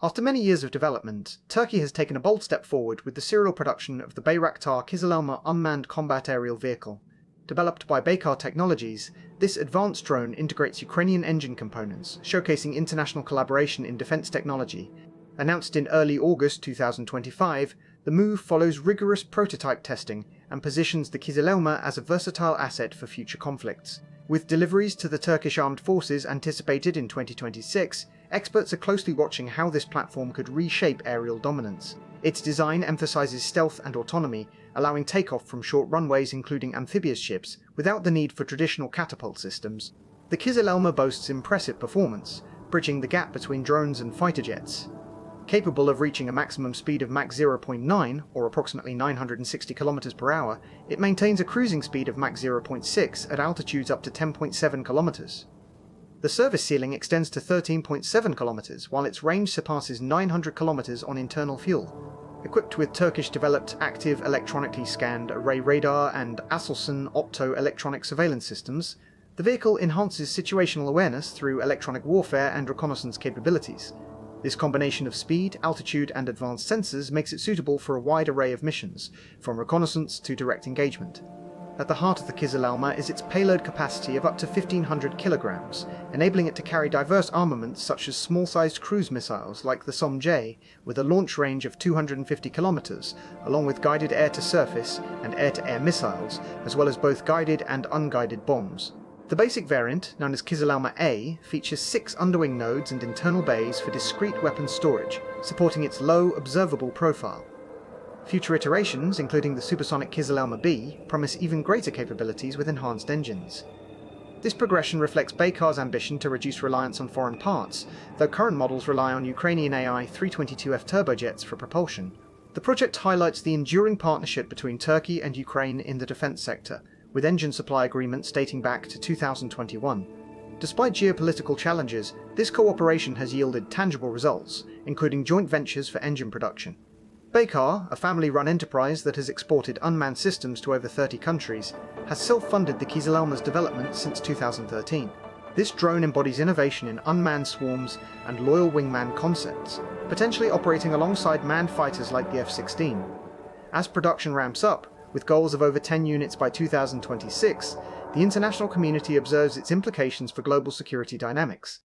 After many years of development, Turkey has taken a bold step forward with the serial production of the Bayraktar Kizilelma unmanned combat aerial vehicle. Developed by Baykar Technologies, this advanced drone integrates Ukrainian engine components, showcasing international collaboration in defense technology. Announced in early August 2025, the move follows rigorous prototype testing and positions the Kizilelma as a versatile asset for future conflicts. With deliveries to the Turkish armed forces anticipated in 2026, experts are closely watching how this platform could reshape aerial dominance. Its design emphasizes stealth and autonomy, allowing takeoff from short runways including amphibious ships, without the need for traditional catapult systems. The Kızılelma boasts impressive performance, bridging the gap between drones and fighter jets. Capable of reaching a maximum speed of Mach 0.9, or approximately 960 km per hour, it maintains a cruising speed of Mach 0.6 at altitudes up to 10.7 km. The service ceiling extends to 13.7 km, while its range surpasses 900 km on internal fuel. Equipped with Turkish-developed active electronically scanned array radar and Aselsan opto-electronic surveillance systems, the vehicle enhances situational awareness through electronic warfare and reconnaissance capabilities. This combination of speed, altitude, and advanced sensors makes it suitable for a wide array of missions, from reconnaissance to direct engagement. At the heart of the Kızılelma is its payload capacity of up to 1,500 kilograms, enabling it to carry diverse armaments such as small-sized cruise missiles like the SOM-J, with a launch range of 250 kilometers, along with guided air-to-surface and air-to-air missiles, as well as both guided and unguided bombs. The basic variant, known as Kizilelma A, features 6 underwing nodes and internal bays for discrete weapon storage, supporting its low, observable profile. Future iterations, including the supersonic Kizilelma B, promise even greater capabilities with enhanced engines. This progression reflects Baykar's ambition to reduce reliance on foreign parts, though current models rely on Ukrainian AI-322F turbojets for propulsion. The project highlights the enduring partnership between Turkey and Ukraine in the defense sector, with engine supply agreements dating back to 2021. Despite geopolitical challenges, this cooperation has yielded tangible results, including joint ventures for engine production. Baykar, a family-run enterprise that has exported unmanned systems to over 30 countries, has self-funded the Kizilelma's development since 2013. This drone embodies innovation in unmanned swarms and loyal wingman concepts, potentially operating alongside manned fighters like the F-16. As production ramps up, with goals of over 10 units by 2026, the international community observes its implications for global security dynamics.